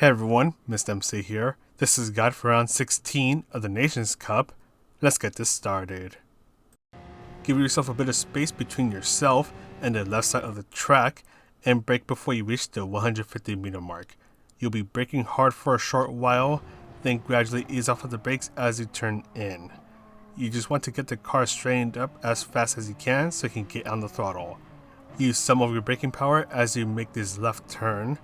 Hey everyone, Mr. MC here. This is guide for round 16 of the Nations Cup. Let's get this started. Give yourself a bit of space between yourself and the left side of the track and brake before you reach the 150 meter mark. You'll be braking hard for a short while, then gradually ease off of the brakes as you turn in. You just want to get the car straightened up as fast as you can so you can get on the throttle. Use some of your braking power as you make this left turn.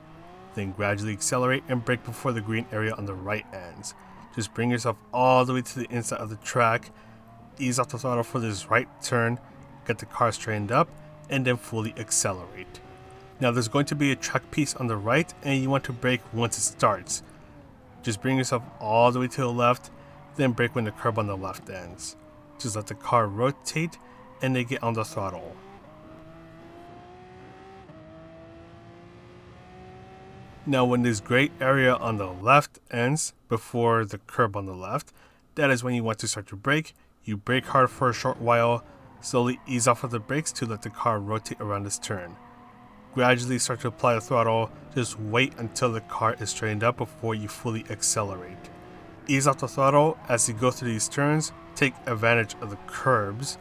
Then gradually accelerate and brake before the green area on the right ends. Just bring yourself all the way to the inside of the track, ease off the throttle for this right turn, get the car straightened up, and then fully accelerate. Now there's going to be a track piece on the right and you want to brake once it starts. Just bring yourself all the way to the left, then brake when the curb on the left ends. Just let the car rotate and then get on the throttle. Now when this gray area on the left ends before the curb on the left, that is when you want to start to brake. You brake hard for a short while, slowly ease off of the brakes to let the car rotate around this turn. Gradually start to apply the throttle, just wait until the car is straightened up before you fully accelerate. Ease off the throttle as you go through these turns, take advantage of the curbs,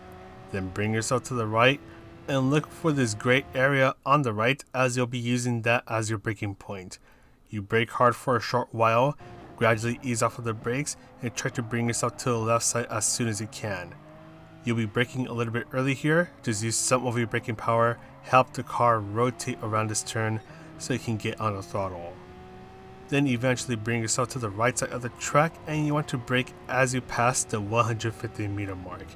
then bring yourself to the right and look for this gray area on the right as you'll be using that as your braking point. You brake hard for a short while, gradually ease off of the brakes and try to bring yourself to the left side as soon as you can. You'll be braking a little bit early here, just use some of your braking power, help the car rotate around this turn so you can get on the throttle. Then eventually bring yourself to the right side of the track and you want to brake as you pass the 150 meter mark.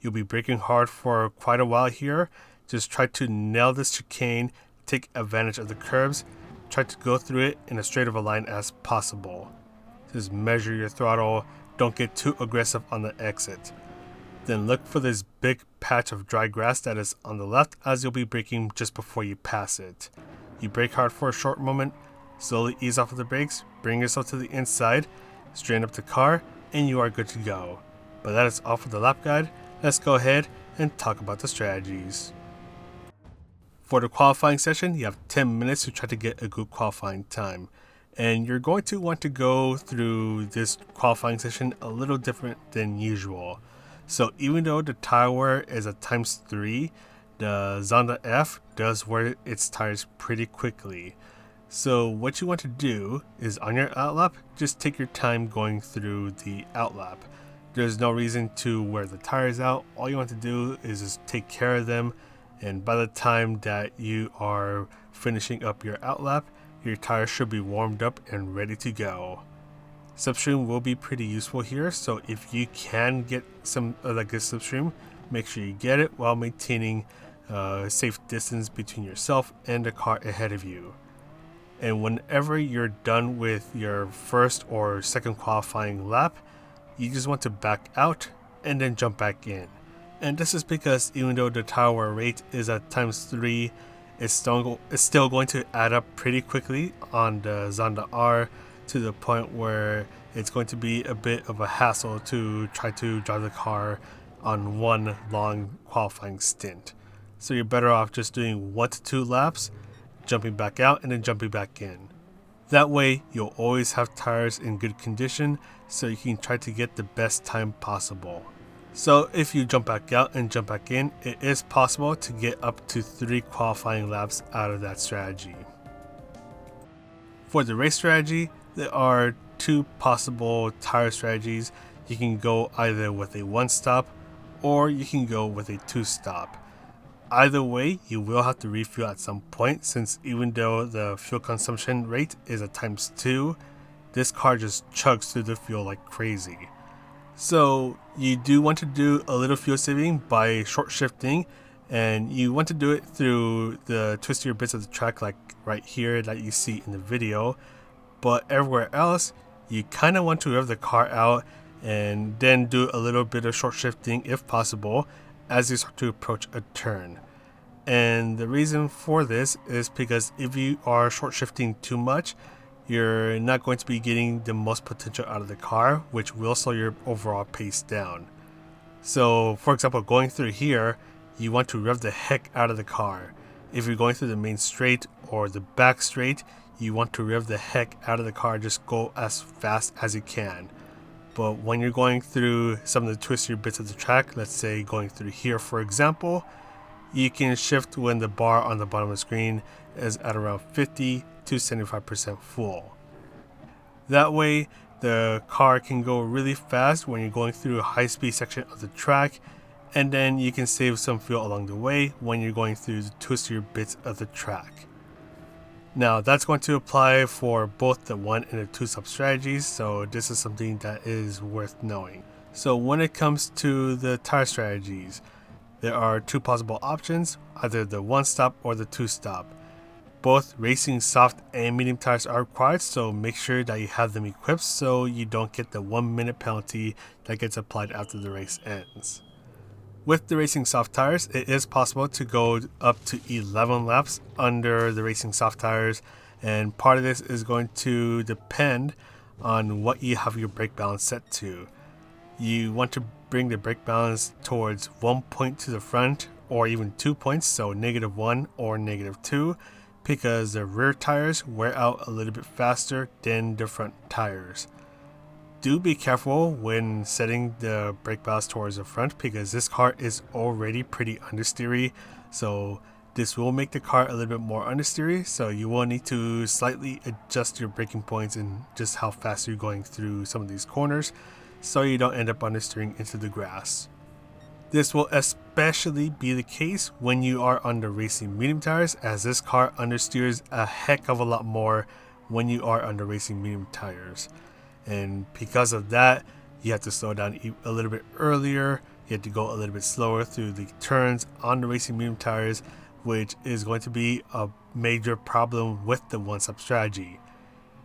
You'll be braking hard for quite a while here. Just try to nail this chicane, take advantage of the curbs, try to go through it in as straight of a line as possible. Just measure your throttle, don't get too aggressive on the exit. Then look for this big patch of dry grass that is on the left as you'll be braking just before you pass it. You brake hard for a short moment, slowly ease off of the brakes, bring yourself to the inside, straighten up the car, and you are good to go. But that is all for the lap guide. Let's go ahead and talk about the strategies. For the qualifying session, you have 10 minutes to try to get a good qualifying time. And you're going to want to go through this qualifying session a little different than usual. So even though the tire wear is a ×3, the Zonda F does wear its tires pretty quickly. So what you want to do is on your outlap, just take your time going through the outlap. There's no reason to wear the tires out. All you want to do is just take care of them. And by the time that you are finishing up your outlap, your tires should be warmed up and ready to go. Slipstream will be pretty useful here, so if you can get some like a slipstream, make sure you get it while maintaining a safe distance between yourself and the car ahead of you. And whenever you're done with your first or second qualifying lap, you just want to back out and then jump back in. And this is because even though the tire wear rate is at ×3, it's still going to add up pretty quickly on the Zonda R to the point where it's going to be a bit of a hassle to try to drive the car on one long qualifying stint. So you're better off just doing 1 to 2 laps, jumping back out and then jumping back in. That way you'll always have tires in good condition so you can try to get the best time possible. So if you jump back out and jump back in, it is possible to get up to 3 qualifying laps out of that strategy. For the race strategy, there are 2 possible tire strategies. You can go either with a 1-stop or you can go with a 2-stop. Either way, you will have to refuel at some point since even though the fuel consumption rate is a ×2, this car just chugs through the fuel like crazy. So you do want to do a little fuel saving by short shifting, and you want to do it through the twistier bits of the track like right here that you see in the video. But everywhere else, you kind of want to rev the car out and then do a little bit of short shifting if possible as you start to approach a turn. And the reason for this is because if you are short shifting too much, you're not going to be getting the most potential out of the car, which will slow your overall pace down. So for example, going through here, you want to rev the heck out of the car. If you're going through the main straight or the back straight, you want to rev the heck out of the car, just go as fast as you can. But when you're going through some of the twistier bits of the track, let's say going through here for example, you can shift when the bar on the bottom of the screen is at around 50 to 75% full. That way, the car can go really fast when you're going through a high-speed section of the track, and then you can save some fuel along the way when you're going through the twistier bits of the track. Now, that's going to apply for both the 1 and the 2-stop strategies, so this is something that is worth knowing. So when it comes to the tire strategies, there are 2 possible options, either the 1-stop or the 2-stop. Both racing soft and medium tires are required, so make sure that you have them equipped so you don't get the 1-minute penalty that gets applied after the race ends. With the racing soft tires, it is possible to go up to 11 laps under the racing soft tires, and part of this is going to depend on what you have your brake balance set to. You want to bring the brake balance towards 1 point to the front, or even 2 points, so -1 or -2, because the rear tires wear out a little bit faster than the front tires. Do be careful when setting the brake balance towards the front, because this car is already pretty understeery, so this will make the car a little bit more understeery, so you will need to slightly adjust your braking points and just how fast you're going through some of these corners, so you don't end up understeering into the grass. This will especially be the case when you are on the racing medium tires, as this car understeers a heck of a lot more when you are on the racing medium tires. And because of that, you have to slow down a little bit earlier, you have to go a little bit slower through the turns on the racing medium tires, which is going to be a major problem with the 1-stop strategy.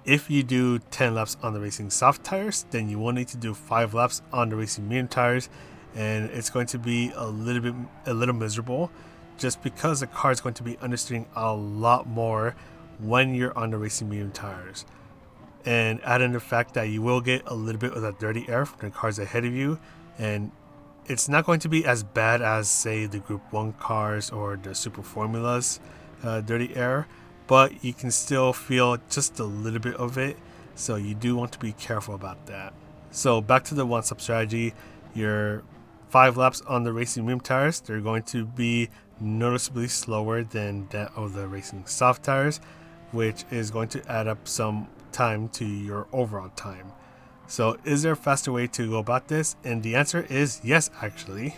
If you do 10 laps on the racing soft tires, then you will need to do 5 laps on the racing medium tires, and it's going to be a little miserable, just because the car is going to be understeering a lot more when you're on the racing medium tires. And add in the fact that you will get a little bit of that dirty air from the cars ahead of you, and it's not going to be as bad as, say, the Group 1 cars or the Super Formulas dirty air, but you can still feel just a little bit of it, so you do want to be careful about that. So back to the 1-stop strategy, your 5 laps on the racing medium tires, they're going to be noticeably slower than that of the racing soft tires, which is going to add up some time to your overall time. So is there a faster way to go about this? And the answer is yes, actually.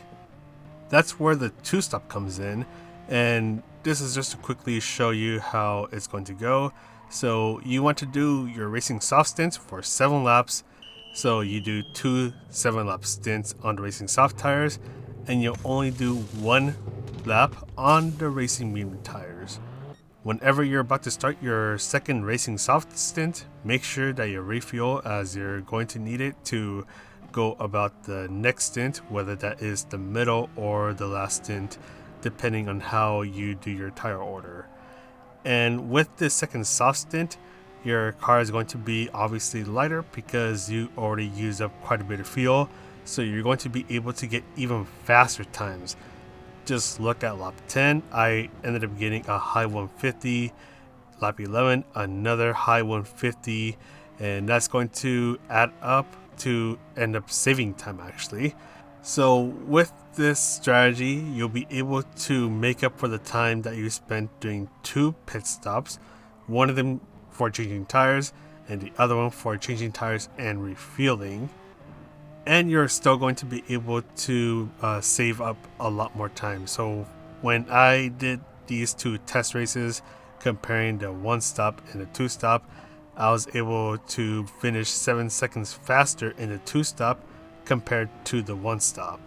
That's where the 2-stop comes in, and this is just to quickly show you how it's going to go. So you want to do your racing soft stints for 7 laps, so you do 2 7-lap stints on the racing soft tires, and you'll only do 1 lap on the racing medium tires. Whenever you're about to start your second racing soft stint, make sure that you refuel, as you're going to need it to go about the next stint, whether that is the middle or the last stint, depending on how you do your tire order. And with this second soft stint, your car is going to be obviously lighter because you already used up quite a bit of fuel, so you're going to be able to get even faster times. Just look at lap 10, I ended up getting a high 150, lap 11 another high 150, and that's going to add up to end up saving time actually. So with this strategy, you'll be able to make up for the time that you spent doing 2 pit stops, one of them for changing tires and the other one for changing tires and refueling. And you're still going to be able to save up a lot more time. So when I did these 2 test races, comparing the 1-stop and the 2-stop, I was able to finish 7 seconds faster in the 2-stop compared to the 1-stop.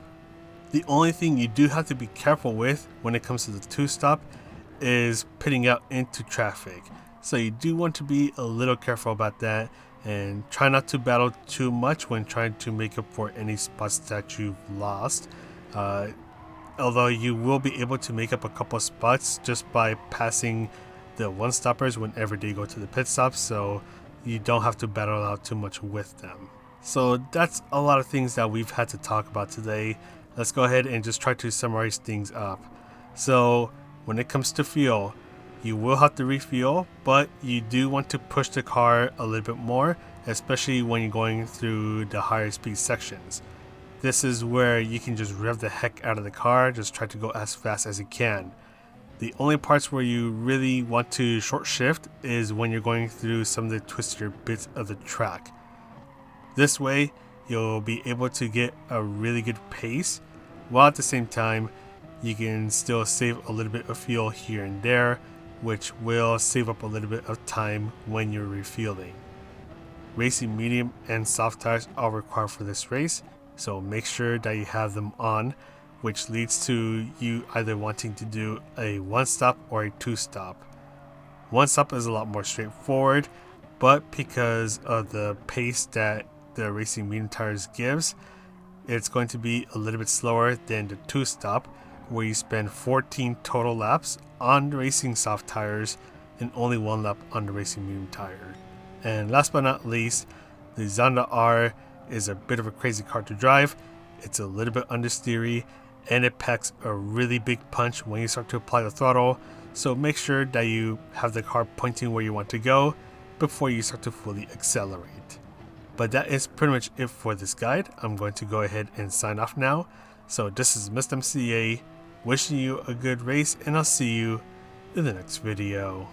The only thing you do have to be careful with when it comes to the 2-stop is pitting out into traffic. So you do want to be a little careful about that, and try not to battle too much when trying to make up for any spots that you've lost. Although you will be able to make up a couple spots just by passing the 1-stoppers whenever they go to the pit stops, so you don't have to battle out too much with them. So that's a lot of things that we've had to talk about today. Let's go ahead and just try to summarize things up. So when it comes to fuel, You will have to refuel, but you do want to push the car a little bit more, especially when you're going through the higher speed sections. This is where you can just rev the heck out of the car, just try to go as fast as you can. The only parts where you really want to short shift is when you're going through some of the twistier bits of the track. This way, you'll be able to get a really good pace, while at the same time, you can still save a little bit of fuel here and there, which will save up a little bit of time when you're refueling. Racing medium and soft tires are required for this race, so make sure that you have them on, which leads to you either wanting to do a 1-stop or a 2-stop. 1-stop is a lot more straightforward, but because of the pace that the racing medium tires gives, it's going to be a little bit slower than the 2-stop, where you spend 14 total laps on the racing soft tires and only 1 lap on the racing medium tire. And last but not least, the Zonda R is a bit of a crazy car to drive. It's a little bit understeery, and it packs a really big punch when you start to apply the throttle, so make sure that you have the car pointing where you want to go before you start to fully accelerate. But that is pretty much it for this guide. I'm going to go ahead and sign off now. So this is Mr. MCA, wishing you a good race, and I'll see you in the next video.